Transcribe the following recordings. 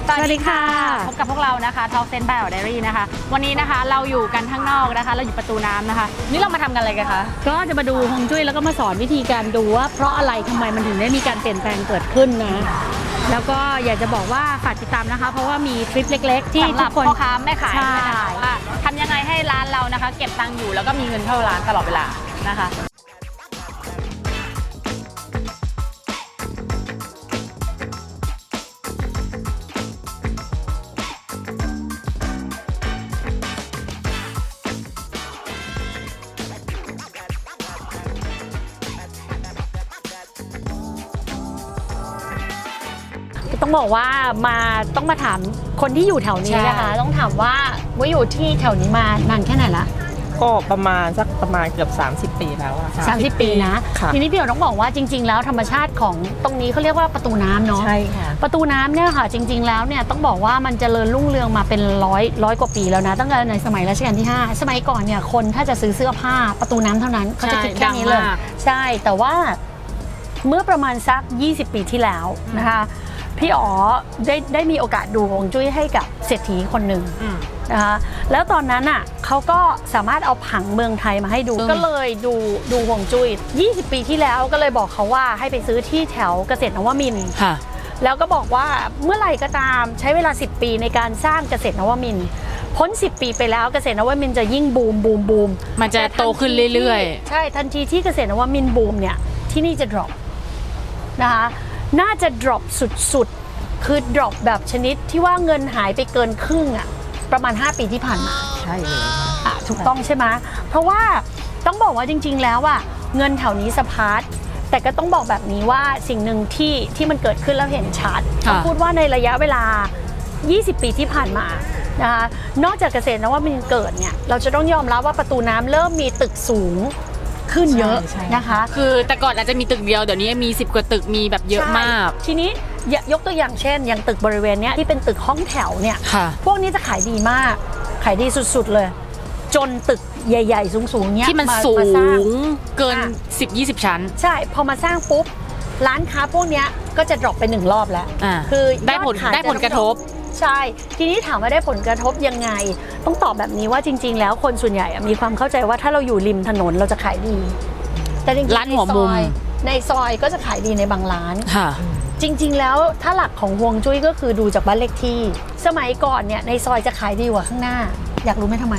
สวัสดีค่ะพบกับพวกเรานะคะ Talk Sense by Diary นะคะวันนี้นะคะเราอยู่กันข้างนอกนะคะเราอยู่ประตูน้ำนะคะนี่เรามาทำกันอะไรกันคะก็จะมาดูฮวงจุ้ยแล้วก็มาสอนวิธีการดูว่าเพราะอะไรทำไมมันถึงได้มีการเปลี่ยนแปลงเกิดขึ้นนะแล้วก็อยากจะบอกว่าฝากติดตามนะคะเพราะว่ามีทริปเล็กๆที่ทุกคนพ่อค้าแม่ขายนะคะว่าทำยังไงให้ร้านเรานะคะเก็บตังค์อยู่แล้วก็มีเงินเข้าร้านตลอดเวลานะคะต้องบอกว่าต้องมาถามคนที่อยู่แถวนี้นะคะต้องถามว่าอยู่ที่แถวนี้มานานแค่ไหนละก็ประมาณเกือบ30 ปีแล้วอะ30 ปีนะทีนี้พี่ต้องบอกว่าจริงๆแล้วธรรมชาติของตรงนี้เขาเรียกว่าประตูน้ำเนาะใช่ค่ะประตูน้ำเนี่ยค่ะจริงๆแล้วเนี่ยต้องบอกว่ามันเจริญรุ่งเรืองมาเป็นร้อยกว่าปีแล้วนะตั้งแต่ในสมัยรัชกาลที่5สมัยก่อนเนี่ยคนถ้าจะซื้อเสื้อผ้าประตูน้ำเท่านั้นเขาจะคิดแค่นี้เลยใช่แต่ว่าเมื่อประมาณสัก20 ปีที่แล้วนะคะพี่อ๋อได้มีโอกาสดูฮวงจุ้ยให้กับเศรษฐีคนหนึ่งนะคะแล้วตอนนั้นอ่ะเขาก็สามารถเอาผังเมืองไทยมาให้ดูก็เลยดูฮวงจุ้ย20 ปีที่แล้วก็เลยบอกเขาว่าให้ไปซื้อที่แถวเกษตรนวมินทร์แล้วก็บอกว่าเมื่อไหร่ก็ตามใช้เวลา10 ปีในการสร้างเกษตรนวมินทร์พ้น10 ปีไปแล้วเกษตรนวมินทร์จะยิ่งบูมมันจะโตขึ้นเรื่อยๆใช่ทันทีที่เกษตรนวมินทร์บูมเนี่ยที่นี่จะ drop นะคะน่าจะ drop สุดๆคือ drop แบบชนิดที่ว่าเงินหายไปเกินครึ่งอะประมาณ5 ปีที่ผ่านมาใช่เลยถูกต้องใช่ไหมเพราะว่าต้องบอกว่าจริงๆแล้วอะเงินแถวนี้สะพัดแต่ก็ต้องบอกแบบนี้ว่าสิ่งหนึ่งที่มันเกิดขึ้นแล้วเห็นชัดต้องพูดว่าในระยะเวลา20 ปีที่ผ่านมานะคะนอกจากเกษตรนวมินทร์เกิดเนี่ยเราจะต้องยอมรับว่าประตูน้ำเริ่มมีตึกสูงขึ้นเยอะนะคะคือแต่ก่อนอาจจะมีตึกเดียวเดี๋ยวนี้มี10 กว่าตึกมีแบบเยอะมากทีนี้ยกตัวอย่างเช่นอย่างตึกบริเวณนี้ที่เป็นตึกห้องแถวเนี่ยพวกนี้จะขายดีมากขายดีสุดๆเลยจนตึกใหญ่ๆสูงๆเนี้ยที่มันสูงเกิน10-20 ชั้นใช่พอมาสร้างปุ๊บร้านค้าพวกนี้ก็จะ drop ไป1 รอบแล้วคือได้ผลกระทบใช่ทีนี้ถามว่าได้ผลกระทบยังไงต้องตอบแบบนี้ว่าจริงๆแล้วคนส่วนใหญ่มีความเข้าใจว่าถ้าเราอยู่ริมถนนเราจะขายดีแต่จริงๆร้านหัวมุมในซอยก็จะขายดีในบางร้านจริงๆแล้วถ้าหลักของฮวงจุ้ยก็คือดูจากบ้านเลขที่สมัยก่อนเนี่ยในซอยจะขายดีกว่าข้างหน้าอยากรู้ไหมทำไม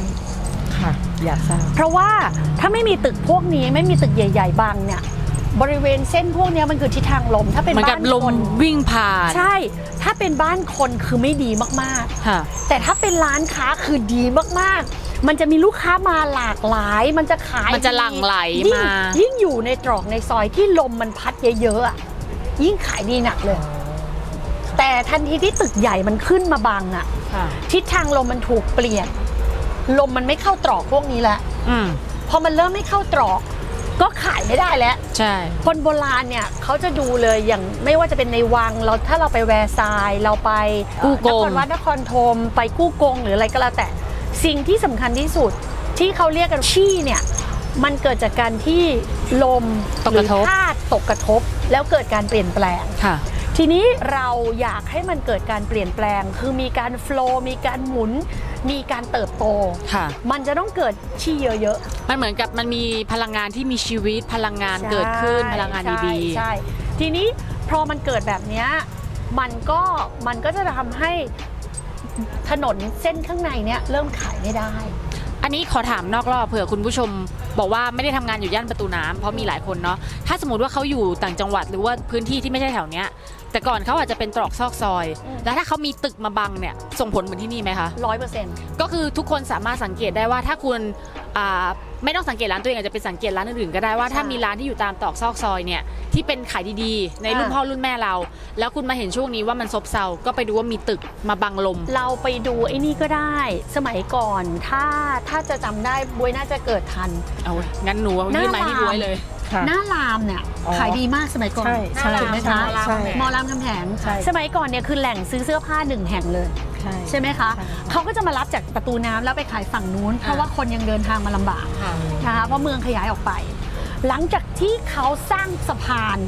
ค่ะอยากทราบเพราะว่าถ้าไม่มีตึกพวกนี้ไม่มีตึกใหญ่ๆบังเนี่ยบริเวณเส้นพวกนี้มันคือทิศทางลมถ้าเป็นบ้านคนวิ่งผ่านใช่ถ้าเป็นบ้านคนคือไม่ดีมากๆแต่ถ้าเป็นร้านค้าคือดีมากๆมันจะมีลูกค้ามาหลากหลายมันจะขายมันจะหลั่งไหลมายิ่งอยู่ในตรอกในซอยที่ลมมันพัดเยอะๆยิ่งขายดีหนักเลยแต่ทันทีที่ตึกใหญ่มันขึ้นมาบังทิศทางลมมันถูกเปลี่ยนลมมันไม่เข้าตรอกพวกนี้แล้วพอมันเริ่มไม่เข้าตรอกก็ขายไม่ได้แล้วใช่คนโบราณเนี่ยเขาจะดูเลยอย่างไม่ว่าจะเป็นในวังเราถ้าเราไปแวร์ซายเราไปกู้กงนครวัดนครธมไปกู้กงหรืออะไรก็แล้วแต่สิ่งที่สำคัญที่สุดที่เขาเรียกกันชี่เนี่ยมันเกิดจากการที่ลมหรือธาตุตกกระทบแล้วเกิดการเปลี่ยนแปลงทีนี้เราอยากให้มันเกิดการเปลี่ยนแปลงคือมีการโฟลว์มีการหมุนมีการเติบโตมันจะต้องเกิดชี่เยอะๆมันเหมือนกับมันมีพลังงานที่มีชีวิตพลังงานเกิดขึ้นพลังงานดีๆใช่ทีนี้พอมันเกิดแบบนี้มันก็จะทำให้ถนนเส้นข้างในเนี้ยเริ่มขายไม่ได้อันนี้ขอถามนอกรอบเผื่อคุณผู้ชมบอกว่าไม่ได้ทำงานอยู่ย่านประตูน้ำเพราะมีหลายคนเนาะถ้าสมมติว่าเขาอยู่ต่างจังหวัดหรือว่าพื้นที่ที่ไม่ใช่แถวเนี้ยแต่ก่อนเขาอาจจะเป็นตรอกซอกซอยแล้วถ้าเขามีตึกมาบังเนี่ยส่งผลเหมือนที่นี่ไหมคะ100%ก็คือทุกคนสามารถสังเกตได้ว่าถ้าคุณไม่ต้องสังเกตร้านตัวเองอาจจะไปสังเกตร้านอื่นๆก็ได้ว่าถ้ามีร้านที่อยู่ตามตรอกซอกซอยเนี่ยที่เป็นขายดีๆในรุ่นพ่อรุ่นแม่เราแล้วคุณมาเห็นช่วงนี้ว่ามันซบเซาก็ไปดูว่ามีตึกมาบังลมเราไปดูไอ้นี่ก็ได้สมัยก่อนถ้าจะจำได้บวยน่าจะเกิดทันเอางั้นหนูยื่นไม้ให้บวยเลยหน้ารามเนี่ยขายดีมากสมัยก่อนถูกไหมคะมอรามคำแหงสมัยก่อนเนี่ยคือแหล่งซื้อเสื้อผ้า1 แห่งเลยใช่ไหมคะเขาก็จะมารับจากประตูน้ำแล้วไปขายฝั่งนู้นเพราะว่าคนยังเดินทางมาลำบากนะคะเพราะเมืองขยายออกไปหลังจากที่เขาสร้างสะพาน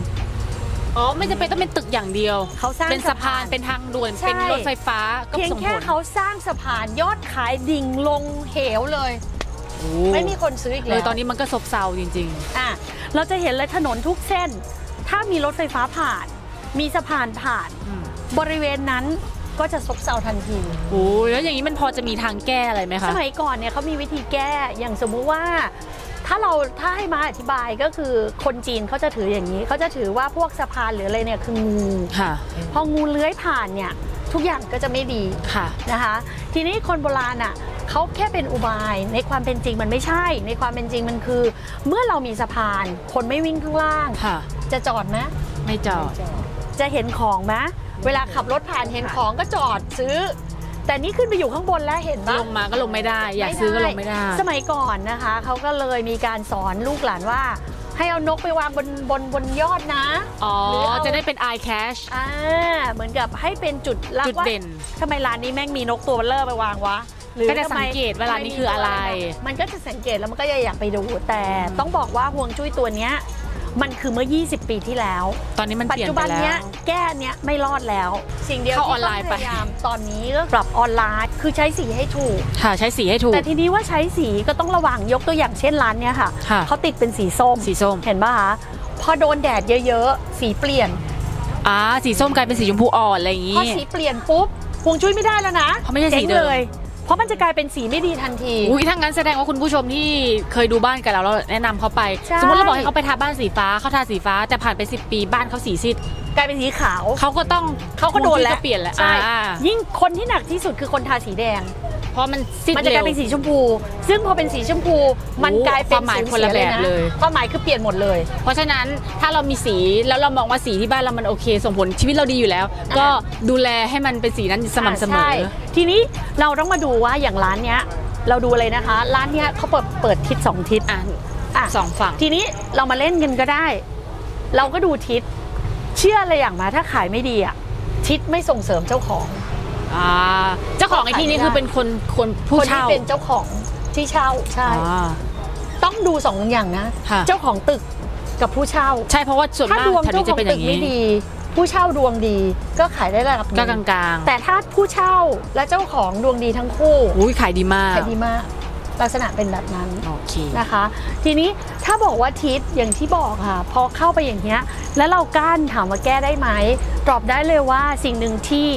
อ๋อไม่จำเป็นต้องเป็นตึกอย่างเดียว เขาสร้าง เป็นสะพานเป็นทางด่วน ใช่ เป็นรถไฟฟ้าก็ เพียง ส่ง แค่ ผล เขาสร้างสะพานยอดขายดิ่งลงเหวเลย โอ้ ไม่มีคนซื้ออีก เล แล้ ยว ตอนนี้มันก็ซบเซาจริง อ่ะเราจะเห็นเลยถนนทุกเส้น ถ้ามีรถไฟฟ้าผ่าน มีสะพานผ่าน ๆ บริเวณนั้นก็จะซบเซาทันที โอ้ยแล้วอย่างนี้มันพอจะมีทางแก้อะไรไหมคะ สมัยก่อนเนี่ยเขามีวิธีแก้อย่างสมมุติว่า ถ้าให้มาอธิบายก็คือคนจีนเขาจะถืออย่างนี้เขาจะถือว่าพวกสะพานหรืออะไรเนี่ยคืองู ค่ะ พองูเลื้อยผ่านเนี่ยทุกอย่างก็จะไม่ดี ค่ะ นะคะ ทีนี้คนโบราณอ่ะเขาแค่เป็นอุบายในความเป็นจริงมันไม่ใช่ ในความเป็นจริงมันคือ เมื่อเรามีสะพานคนไม่วิ่งข้างล่าง ค่ะ จะจอดไหม ไม่จอด จะเห็นของไหมเวลาขับรถผ่านเห็นของก็จอดซื้อ แต่นี่ขึ้นไปอยู่ข้างบนแล้วเห็นปะ ลงมาก็ลงไม่ได้ อยากซื้อก็ลงไม่ได้ สมัยก่อนนะคะเขาก็เลยมีการสอนลูกหลานว่า ให้เอานกไปวางบนยอดนะ อ๋อ หรือเอา จะได้เป็น eye cash เหมือนกับให้เป็นจุดลับ จุด ว่า เด่น ทำไมร้านนี้แม่งมีนกตัวเบลเลอร์ไปวางวะหรือ ก็จะ ทำไม สังเกตว่าร้านนี้คืออะไร มันก็จะสังเกตแล้วมันก็อยากไปดู แต่ต้องบอกว่าห่วงจุ้ยตัวเนี้ยมันคือเมื่อ 20 ปีที่แล้ว ตอนนี้มัน ปัจ เปลี่ยน จุ ไป บัน แล้ เนี้ยว แก้เนี้ยไม่รอดแล้ว สิ่งเดียว เข้า ที่ ออนไลน์ ต้อง ไป พยายามตอนนี้ก็ปรับออนไลน์คือใช้สีให้ถูก ค่ะใช้สีให้ถูก แต่ทีนี้ว่าใช้สีก็ต้องระวังยกตัวอย่างเช่นร้านเนี้ยค่ะ ค่ะ เขาติดเป็นสีส้ม สีส้ม เห็นป่ะคะพอโดนแดดเยอะๆสีเปลี่ยน สีส้มกลายเป็นสีชมพูอ่อนอะไรอย่าง พอ งี้ สีเปลี่ยนปุ๊บฮวงจุ้ยไม่ได้แล้วนะ เพราะไม่ใช่สี จ๊ง เดิม เลย เพราะมันจะกลายเป็นสีไม่ดีทันที อุ้ยถ้างั้นแสดงว่าคุณผู้ชมที่เคยดูบ้านกับเราแนะนำเขาไป ใช่ สมมติเราบอกให้เขาไปทาบ้านสีฟ้าเขาทาสีฟ้าแต่ผ่านไป10 ปีบ้านเขาสีซีด กลายเป็นสีขาว เขาก็ต้อง เขาก็โดนแล้ว เปลี่ยนแหละ ใช่ อ่า ยิ่งคนที่หนักที่สุดคือคนทาสีแดง เพราะมันซีด มันจะ เร็ กลา วย เป็นสีชมพู ซึ่งพอเป็นสีชมพูมันกลายเป็น ความหมายคนละแบบเลย ความหมายคือเปลี่ยนหมดเลย เพราะฉะนั้นถ้าเรามีสีแล้วเรามองว่าสีที่บ้านเรามันโอเค ส่งผลชีวิตเราดีอยู่แล้ว ก็ดูแลให้มันเป็นสีนั้นสม่ำเสมอ ใช่ทีนี้เราต้องมาดูว่าอย่างร้านเนี้ยเราดูเลยนะคะ ร้านเนี้ยเขาเปิดทิศ2ทิศ อ่ะ อ่ะ สองฝั่ง ทีนี้เรามาเล่นกันก็ได้ เราก็ดูทิศเชื่ออะไรอย่างมาถ้าขายไม่ดีอ่ะทิศไม่ส่งเสริมเจ้าของ เจ้าของไอ้ที่นี่คือเป็นคนผู้ คนที่ เช่า เป็นเจ้าของที่เช่าใช่ อ่า ต้องดูสองอย่างนะ ค่ะ เจ้าของตึกกับผู้เช่า ใช่เพราะว่าส่วนาก ถ้ามดวง แถว เจ้า นี้ ข จะ อง เป็นอ ตึก ย่าง ไม่ นี้ ดี ผู้เช่าดวงดีก็ขายได้ระดับห ก็ นึ่ง กลาง แต่ถ้าผู้เช่าและเจ้าของดวงดีทั้งคู่ ๆอุ้ยขายดีมาก ขายดีมากลักษณะเป็นแบบนั้น โอเค นะคะ ทีนี้ถ้าบอกว่าทิศอย่างที่บอกค่ะพอเข้าไปอย่างเงี้ยแล้วเรากั้นถามว่าแก้ได้ไหมตอบได้เลยว่าสิ่งหนึ่งที่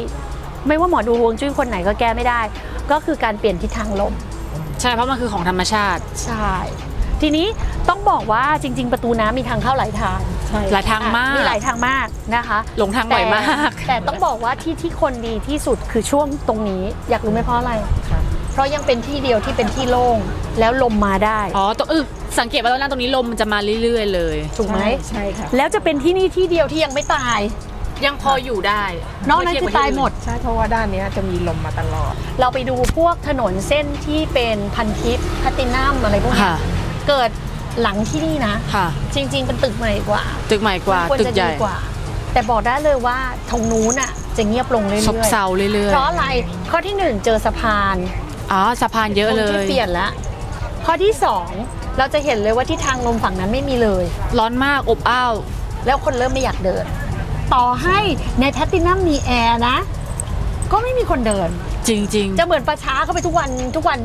ไม่ว่าหมอดูฮวงจุ้ยคนไหนก็แก้ไม่ได้ ก็คือการเปลี่ยนทิศทางลม ใช่เพราะมันคือของธรรมชาติ ใช่ ทีนี้ต้องบอกว่าจริง ๆ ประตูน้ำมีทางเข้าหลายทาง ใช่ หลายทางมาก มีหลายทางมากนะคะ หลงทางบ่อยมาก แต่ต้องบอกว่าที่คนดีที่สุดคือช่วงตรงนี้ อยากรู้ไหมเพราะอะไร ค่ะ เพราะยังเป็นที่เดียวที่เป็นที่โล่งแล้วลมมาได้ อ๋อตรงสังเกตว่าตรงนั้นตรงนี้ลมมันจะมาเรื่อยๆเลย ถูกไหม ใช่ค่ะ แล้วจะเป็นที่นี่ที่เดียวที่ยังไม่ตาย ยังพออยู่ได้ นอกนั้นคือตายหมด ใช่เพราะว่าด้านเนี้ยจะมีลมมาตลอด เราไปดูพวกถนนเส้นที่เป็นพันทิพย์แพลตตินัมอะไรพวกนี้ ค่ะ เกิดหลังที่นี่นะ ค่ะ จริง ๆ เป็นตึกใหม่กว่า ตึกใหม่กว่า ควร ตึก จะ ให ดี ญ่ กว่า แต่บอกได้เลยว่าทางนู้นอ่ะจะเงียบลงเรื่อย ซบเซาเรื่อย เพราะอะไรข้อที่หนึ่งเจอสะพาน ๆอ๋อสะพานเยอะเล คง ย ที่เปลี่ยนแล้วข้อที่สองเราจะเห็นเลยว่าที่ทางลมฝั่งนั้นไม่มีเลย ร้อนมากอบอ้าว แล้วคนเริ่มไม่อยากเดิน ต่อให้ในแพลตตินัมมีแอร์นะ ก็ไม่มีคนเดิน จริง จะเหมือนประช้าเข้าไปทุกวัน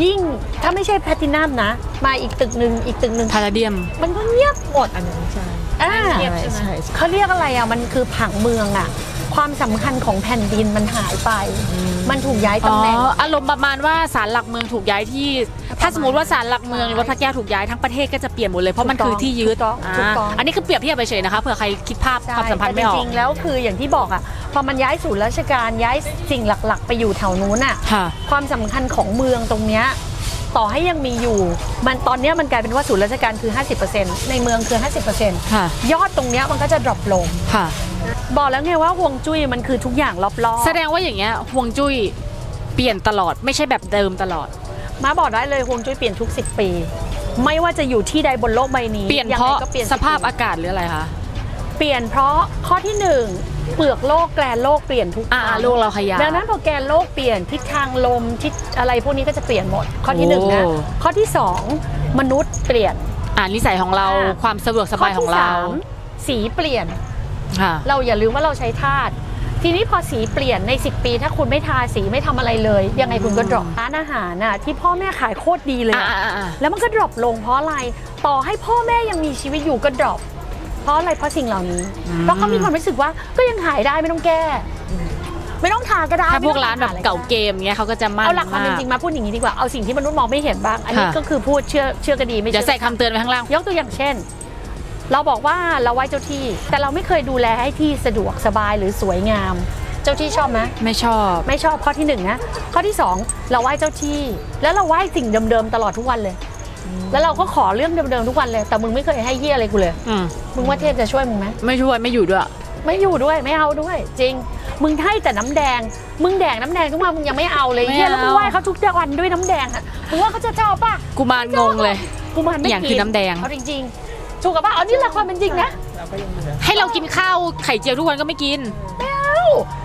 ยิ่งถ้าไม่ใช่แพลตตินัมนะ มาอีกตึกหนึ่งอีกตึกหนึ่ง ๆพาราเดียม มันก็เงียบหมด อันนั้นใช่ อ่า ใช่ใช่ เขาเรียกอะไรอ่ะมันคือผังเมืองอ่ะ ความสำคัญของแผ่นดินมันหายไป มันถูกย้าย อ๋ ตำ อ แหน่ง อารมณ์ประมาณว่าศาลหลักเมืองถูกย้ายที่ ถ้าสมมติว่าศาลหลักเมืองวัดพระแก้วถูกย้ายทั้งประเทศก็จะเปลี่ยนหมดเลยเพราะมันคือที่ยึด ถูกต้อง อันนี้คือเปรียบเทียบไปเฉยนะคะเผื่อใครคิดภาพความสัมพันธ์ไม่ออ แต่จ ก ริงๆแล้วคืออย่างที่บอกอ่ะพอมันย้ายศูนย์ราชการย้ายสิ่งหลักๆ ไปอยู่แถวนู้นอ่ะ ค่ะ ความสำคัญของเมืองตรงเนี้ยต่อให้ยังมีอยู่มันตอนเนี้ยมันกลายเป็นว่าศูนย์ราชการคือ 50%ในเมืองคือ 50% ค่ะ ยอดตรงเนี้ยมันก็จะดรอปลง ค่ะ บอกแล้วไงว่าห่วงจุ้ยมันคือทุกอย่างรอบๆ แสดงว่าอย่างเงี้ยห่วงจุ้ยเปลี่ยนตลอดไม่ใช่แบบเดิมตลอด มาบอกได้เลยห่วงจุ้ยเปลี่ยนทุก10 ปี ไม่ว่าจะอยู่ที่ใดบนโลกใบนี้ เปลี่ยน ง เพ ไง ราะ ก็เปลี่ยน สภาพ 10 ปี อากาศหรืออะไรคะ เปลี่ยนเพราะข้อที่1เปลือกโลกแกลนโลกเปลี่ยนทุกครั้ง โลกเราขยาย ดังนั้นพอแกนโลกเปลี่ยนทิศทางลมทิศอะไรพวกนี้ก็จะเปลี่ยนหมด ข้อที่1นะ โอ้ ข้อที่2มนุษย์เปลี่ยน นิสัยของเรา อ่า ความสะดวกสบายของเรา ข้ที่3สีเปลี่ยน ค่ะ เราอย่าลืมว่าเราใช้ธาตุทีนี้พอสีเปลี่ยนใน 10 ปี ถ้าคุณไม่ทาสีไม่ทำอะไรเลยยังไงคุณก็ดรอปร้านอาหารน่ะที่พ่อแม่ขายโคตรดีเลยอะแล้วมันก็ดรอปลงเพราะอะไรต่อให้พ่อแม่ยังมีชีวิตอยู่ก็ดรอปเพราะอะไรเพราะสิ่งเหล่านี้เพราะเขามีความรู้สึกว่าก็ยังขายได้ไม่ต้องแก้ไม่ต้องทาก็ได้ ถ้าพวกร้านแบบเก่าเกมเงี้ยเขาก็จะมั่น เอาหลักความเป็นจริงมาพูดอย่างนี้ดีกว่าเอาสิ่งที่มนุษย์มองไม่เห็นบ้างอันนี้ก็คือพูดเชื่อก็ดีไม่ เดี๋ยว เชื่ ใส่คำเตือนไว้ข้างล่าง ยกตัวอย่างเช่น เราบอกว่าเราไหว้เจ้าที่ แต่เราไม่เคยดูแลให้ที่สะดวกสบายหรือสวยงาม เจ้าที่ชอบไหม ไม่ชอบ ไม่ชอบข้อที่หนึ่งนะข้อที่สองเราไหว้เจ้าที่ แล้วเราไหว้สิ่งเดิมๆตลอดทุกวันเลย แล้วเราก็ขอเรื่องเดิมๆทุกวันเลยแต่มึงไม่เคยให้เฮียอะไรกูเลย มึงว่าเทพจะช่วยมึงไหม ไม่ช่วยไม่อยู่ด้วย ไม่อยู่ด้วยไม่เอาด้วย จริง มึงให้แต่น้ำแดงมึงแดงน้ำแดงทุกวันมึงยังไม่เอาเลยเฮียแล้วมึงไหว้เขาทุกวันด้วยน้ำแดงอ่ะมึงว่าเขาจะชอบป่ะ กุมารงงเลย กูมันไม่ อย่างคือน้ำแดง เอาจริงๆถูกกับป่ะเอานี่แหละความเป็นจริงนะ เราก็ยังเหลือ ให้เรากินข้าวไข่เจียวทุกวันก็ไม่กิน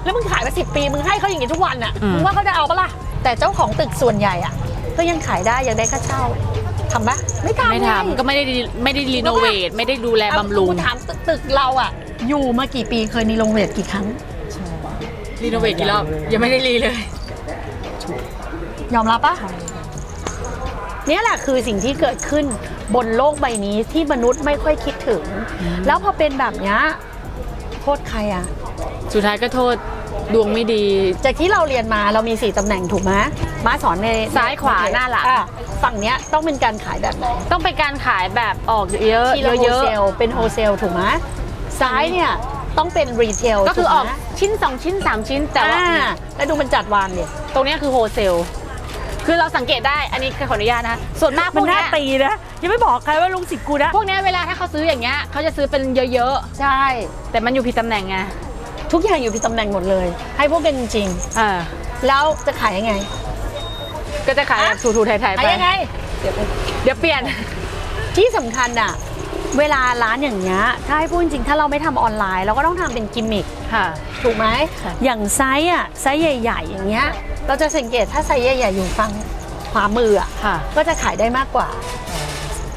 แล้วมึงขายมา10 ปีมึงให้เขาอย่างนี้ทุกวันอ่ะ อืม มึงว่าเขาจะเอาปะล่ะแต่เจ้าของตึกส่วนใหญ่อ่ะก็ยังขายได้ยังได้ค่าเช่าทำปะไม่ทำ ไม่ทำก็ไม่ได้รีโนเวทไม่ได้ดูแลบำรุง ถามตึกเราอ่ะอยู่มากี่ปีเคยรีโนเวทกี่ครั้ง รีโนเวทกี่รอบยังไม่ได้รีเลย ยอมรับปะเนี่ยแหละคือสิ่งที่เกิดขึ้นบนโลกใบนี้ที่มนุษย์ไม่ค่อยคิดถึง แล้วพอเป็นแบบเนี้ยโทษใครอ่ะ สุดท้ายก็โทษดวงไม่ดี จากที่เราเรียนมาเรามี4ตำแหน่งถูกไหมม้าสอนใน ซ้ายขวาหน้าหลัง อ่ะฝั่งเนี้ยต้องเป็นการขายแบบไหน ต้องเป็นการขายแบบออกเยอะ ที่เราโฮ เยอะ เซลเป็นโฮเซลถูกไหมซ้ายเนี่ยต้องเป็นรีเทล ก็คือออกชิ้น2ชิ้น3ชิ้นแต่ว่า แล้วดูมันจัดวางเนี่ย ตรงเนี้ยคือโฮเซลคือเราสังเกตได้อันนี้ขออนุญาตนะส่วนมากพ มัน วก น่า เนี้ย ตีนะยังไม่บอกใครว่าลุงศิษย์กูนะ พวกเนี้ยเวลาถ้าเขาซื้ออย่างเงี้ยเขาจะซื้อเป็นเยอะ ใช่ ๆแต่มันอยู่ผิดตำแหน่งไง ทุกอย่างอยู่ที่ตำแหน่งหมดเลย ให้พวกกันจริง อ่า ๆแล้วจะขายยังไง ก็จะขายแบบถูๆไทยๆ ขาย ไป ยังไง เดี๋ยวเปลี่ยน ที่สำคัญอะเวลาร้านอย่างเงี้ยถ้าให้พูดจริงๆถ้าเราไม่ทำออนไลน์เราก็ต้องทำเป็นกิมมิค ค่ะ ถูกไหม ค่ะ อย่างไซส์อะไซส์ใหญ่ๆอย่างเงี้ยเราจะสังเกตถ้าไซส์ใหญ่ๆอยู่ฝั่งขวามืออะ ค่ะ ก็จะขายได้มากกว่า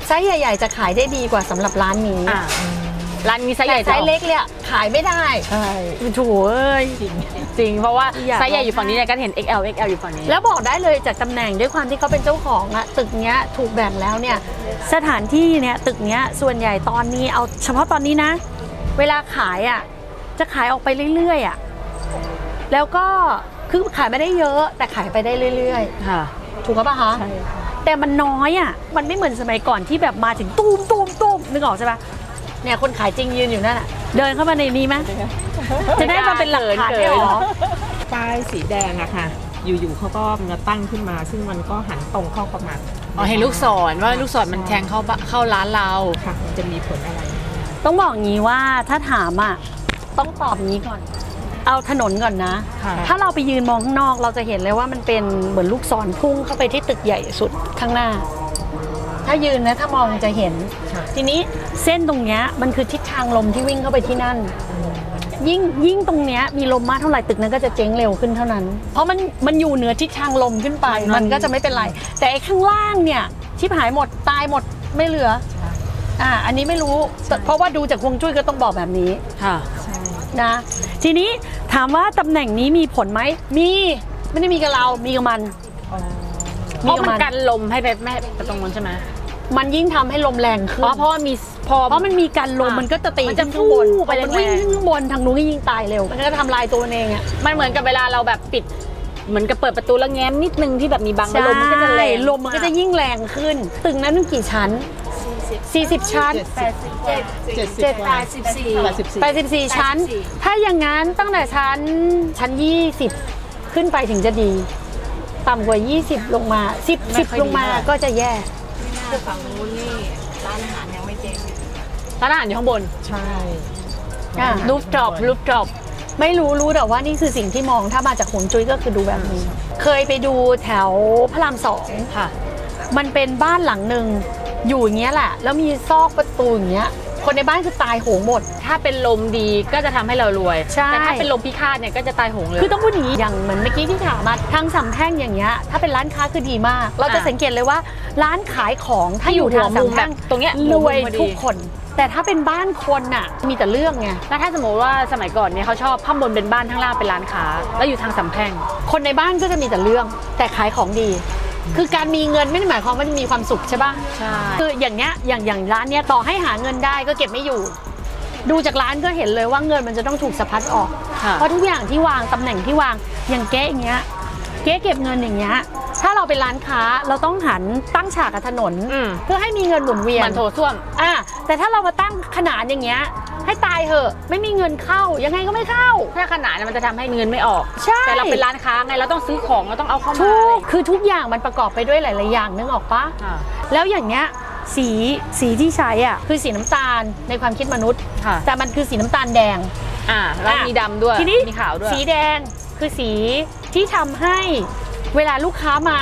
ไซส์ใหญ่ๆจะขายได้ดีกว่าสำหรับร้านนี้ อ่าร้านนี้ไซส์ให แต่ ญ่ ไซส์เล็กเนี่ยขายไม่ได้ ใช่ โถูเอ้ย จริงเพราะว่า อยาก ไซส์ใหญ่อยู่ฝั่งนี้เนี่ยก็เห็น XL อยู่ฝั่งนี้ แล้วบอกได้เลยจากตำแหน่งด้วยความที่เขาเป็นเจ้าของอะตึกเนี้ยถูกแบ่งแล้วเนี่ยสถานที่เนี่ยตึกเนี้ยส่วนใหญ่ตอนนี้เอาเฉพาะตอนนี้นะ เวลาขายอะจะขายออกไปเรื่อยๆอะแล้วก็คือขายไม่ได้เยอะแต่ขายไปได้เรื่อย ค่ะ ๆ ถูกปะคะ ใช่ค่ะ แต่มันน้อยอะมันไม่เหมือนสมัยก่อนที่แบบมาถึงตูมตูมตูมนึกออกใช่ปะเนี่ยคนขายจริงยืนอยู่นั่นอะเดินเข้ามาในนี้ไหมจะได้มาเป็นหลักฐานได้หรอ ป้ายสีแดงอะค่ะ อยู่ๆเขาก็มาตั้งขึ้นมา ซึ่งมันก็หันตรงเข้าประมาณ อ๋อเห็นลูกศรว่าลูกศรมันแทงเข้าร้านเรา ค่ะมันจะมีผลอะไร ต้องบอกงี้ว่าถ้าถามอ่ะต้องตอบงี้ก่อน เอาถนนก่อนนะ ค่ะ ถ้าเราไปยืนมองข้างนอกเราจะเห็นเลยว่ามันเป็นเหมือนลูกศรพุ่งเข้าไปที่ตึกใหญ่สุดข้างหน้า ถ้ายืนนะถ้ามองจะเห็น ค่ะ ทีนี้เส้นตรงเนี้ยมันคือทิศทางลมที่วิ่งเข้าไปที่นั่น ยิ่งตรงเนี้ยมีลมมากเท่าไหร่ตึกนั้นก็จะเจ๊งเร็วขึ้นเท่านั้น เพราะมันอยู่เหนือทิศทางลมขึ้นไป มันก็จะไม่เป็นไร แต่ไอ้ข้างล่างเนี่ยชิบหายหมดตายหมดไม่เหลือ อันนี้ไม่รู้แต่เพราะว่าดูจากฮวงจุ้ยก็ต้องบอกแบบนี้ ค่ะ ใช่ นะ ทีนี้ถามว่าตำแหน่งนี้มีผลไหมมีไม่ได้มีกับเรามีกับมัน อ๋อ เพราะมันกันลมให้ไปแม่ไปตรงนู้นใช่ไหม มันยิ่งทำให้ลมแรงขึ้น อ๋อเพราะว่ามีพอ เพราะมันมีการลมมันก็จะตี มันจะ ขึ้นข้างบน ฟู่ไปแรงๆ มันวิ่งขึ้นข้างบนทางนู้นก็ยิ่งตายเร็วมันก็จะทำลายตัวมันเองอ่ะ มันเหมือนกับเวลาเราแบบปิด เหมือนกับเปิดประตูแล้วแง้มนิดนึงที่แบบมีบังแล้วลมมันก็จะแรง ลมมันก็จะยิ่งแรงขึ้น ตึกนั้นกี่ชั้น 40 ชั้น 84 ชั้น ถ้าอย่างนั้นตั้งแต่ชั้น 20 ขึ้นไปถึงจะดี ต่ำกว่า 20 ลงมา 10 ลงมาก็จะแย่ ร้านอาหารอยู่ข้างบน ใช่ รูฟท็อป ไม่รู้แต่ว่านี่คือสิ่งที่มองถ้ามาจากฮวงจุ้ยก็คือดูแบบนี้ เคยไปดูแถวพระราม2 ค่ะ มันเป็นบ้านหลังหนึ่งอยู่อย่างเงี้ยแหละ แล้วมีซอกประตูอย่างเงี้ย คนในบ้านคือตายโหงหมด ถ้าเป็นลมดีก็จะทำให้เรารวย ใช่ แต่ถ้าเป็นลมพิฆาตเนี่ยก็จะตายโหงเลย คือต้องพูดอย่างนี้อย่างเหมือนเมื่อกี้ที่ถามมาทางสามแพร่งอย่างเงี้ยถ้าเป็นร้านค้าคือดีมาก เราจะสังเกตเลยว่าร้านขายของถ้าอยู่ทางสามแพร่ง ตรงเนี้ย รวย มุมพอดี ทุกคน แต่ถ้าเป็นบ้านคนน่ะมีแต่เรื่องไง แล้วถ้าสมมติว่าสมัยก่อนเนี่ยเขาชอบข้างบนเป็นบ้านข้างล่างเป็นร้านค้าแล้วอยู่ทางสำแพง คนในบ้านก็จะมีแต่เรื่องแต่ขายของดี คือการมีเงินไม่ได้หมายความว่าจะมีความสุขใช่ปะ ใช่ คืออย่างเนี้ยอย่างร้านเนี้ยต่อให้หาเงินได้ก็เก็บไม่อยู่ ดูจากร้านก็เห็นเลยว่าเงินมันจะต้องถูกสะพัดออก ค่ะ เพราะทุกอย่างที่วางตำแหน่งที่วางอย่างเก๊อย่างเงี้ยเก๊เก็บเงินอย่างเงี้ยถ้าเราเป็นร้านค้าเราต้องหันตั้งฉากกับถนน เพื่อให้มีเงินหมุนเวีย เหมื น อนโถส้วม แต่ถ้าเรามาตั้งขนาดอย่างเงี้ยให้ตายเหอะไม่มีเงินเข้ายังไงก็ไม่เข้า ถ้าขนาดเนี่ยมันจะทำให้เงินไม่ออก ใช่ แต่เราเป็นร้านค้าไงเราต้องซื้อของเราต้องเอาเข้ามา ถูกคือทุกอย่างมันประกอบไปด้วยหลาย ๆ อย่างนึกออกปะ ค่ะ แล้วอย่างเงี้ยสีที่ใช้อ่ะคือสีน้ำตาลในความคิดมนุษย์ ค่ะ แต่มันคือสีน้ำตาลแดง แล้วมีดำด้วย ทีนี้ มีขาวด้วย สีแดงคือสีที่ทำให้เวลาลูกค้ามา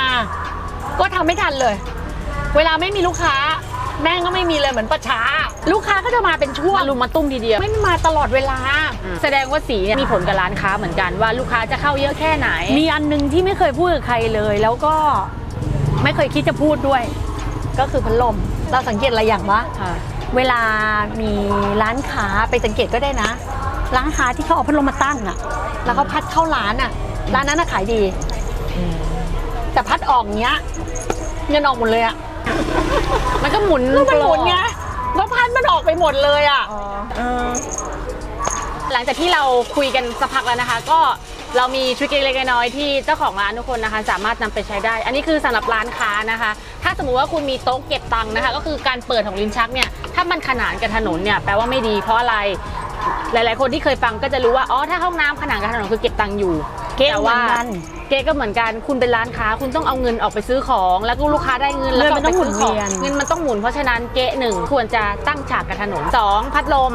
ก็ทำไม่ทันเลย เวลาไม่มีลูกค้าแม่งก็ไม่มีเลยเหมือนประชาลูกค้าก็จะมาเป็นช่วง มารุมมาตุ้มทีเดียว ไม่มาตลอดเวลา แสดงว่าสีเนี่ยมีผลกับร้านค้าเหมือนกันว่าลูกค้าจะเข้าเยอะแค่ไหน มีอันนึงที่ไม่เคยพูดกับใครเลย แล้วก็ไม่เคยคิดจะพูดด้วย ก็คือพัดลมเราสังเกตอะไรอย่างวะ ค่ะ เวลามีร้านค้าไปสังเกตก็ได้นะ ร้านค้าที่เขาเอาพัดลมมาตั้งอะแล้วเขาพัดเข้าร้านอะร้านนั้นน่ะขายดี แต่พัดออกเนี้ยเงินออกหมดเลยอะ มันก็หมุน ก็มันหมุนไงแล้วพัดมันออกไปหมดเลยอะ หลังจากที่เราคุยกันสักพักแล้วนะคะ ก็เรามีทริคเล็กๆน้อยๆที่เจ้าของร้านทุกคนนะคะ สามารถนำไปใช้ได้ อันนี้คือสำหรับร้านค้านะคะ ถ้าสมมุติว่าคุณมีโต๊ะเก็บตังค์นะคะ ก็คือการเปิดของลิ้นชักเนี่ยถ้ามันขนานกับถนนเนี่ยแปลว่าไม่ดีเพราะอะไร หลายๆคนที่เคยฟังก็จะรู้ว่าอ๋อถ้าห้องน้ำขนานกับถนนคือเก็บตังค์อยู่ เก๊ แต่ เหมื ว่า อนกัน เก๊ก็เหมือนกันคุณเป็นร้านค้า คุณต้องเอาเงินออกไปซื้อของ แล้วก็ลูกค้าได้เงินแล้วก็ เงินมันต้องหมุนเวียน เงินมันต้องหมุนเพราะฉะนั้นเก๊หนึ่งควรจะตั้งฉากกับถนนสองพัดลม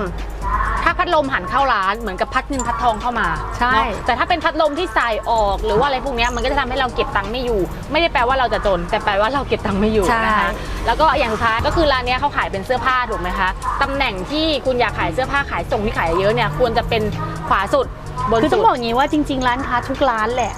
ถ้าพัดลมหันเข้าร้านเหมือนกับพัดเงินพัดทองเข้ามา ใช่ เนาะแต่ถ้าเป็นพัดลมที่ใส่ออกหรือว่าอะไรพวกเนี้ยมันก็จะทำให้เราเก็บตังค์ไม่อยู่ ไม่ได้แปลว่าเราจะจน แต่แปลว่าเราเก็บตังค์ไม่อยู่นะคะแล้วก็อย่างสุดท้ายก็คือร้านเนี้ยเขาขายเป็นเสื้อผ้าถูกไหมคะตำแหน่งที่คุณอยากขายเสื้อผ้าขายส่งที่ขายเยอะเนี่ยควรจะเป็นขวาสุดบน คือต้ สุ อง ด บอกอย่างนี้ว่าจริง ๆ ร้านค้าทุกร้านแหละ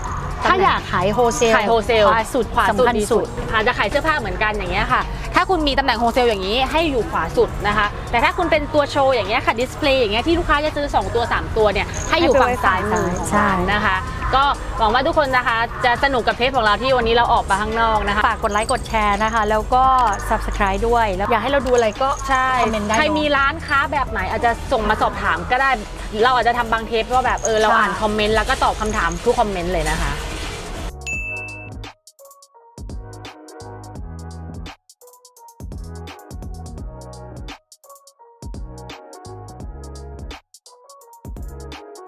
ถ้าอยากขายโฮเซล ขายโฮเซล ขวาสุด ขวาสุด สำคัญ ดี สุ สุ ด ดอาจจะขายเสื้อผ้าเหมือนกันอย่างเงี้ยค่ะ ถ้าคุณมีตำแหน่งโฮเซลอย่างนี้ให้อยู่ขวาสุดนะคะ แต่ถ้าคุณเป็นตัวโชว์อย่างเงี้ยค่ะดิสเพลย์อย่างเงี้ยที่ลูกค้าจะซื้อ2ตัว3ตัวเนี่ยให้อยู่ฝั่งซ้ายมือของร้านนะคะ ก็หวังว่าทุกคนนะคะจะสนุกกับเทปของเราที่วันนี้เราออกมาข้างนอกนะคะ ฝากกดไลค์กดแชร์นะคะ แล้วก็ subscribe ด้วยแล้วอยากให้เราดูอะไรก็ ใช่ คอมเมนต์ได้ ใคร เนอะ มีร้านค้าแบบไหนอาจจะส่งมาสอบถามก็ได้ เราอาจจะทำบางเทปว่าแบบเราอ่านคอมเมนต์แล้วก็ตอบคำถามทุกคอมเมนต์เลยนะคะ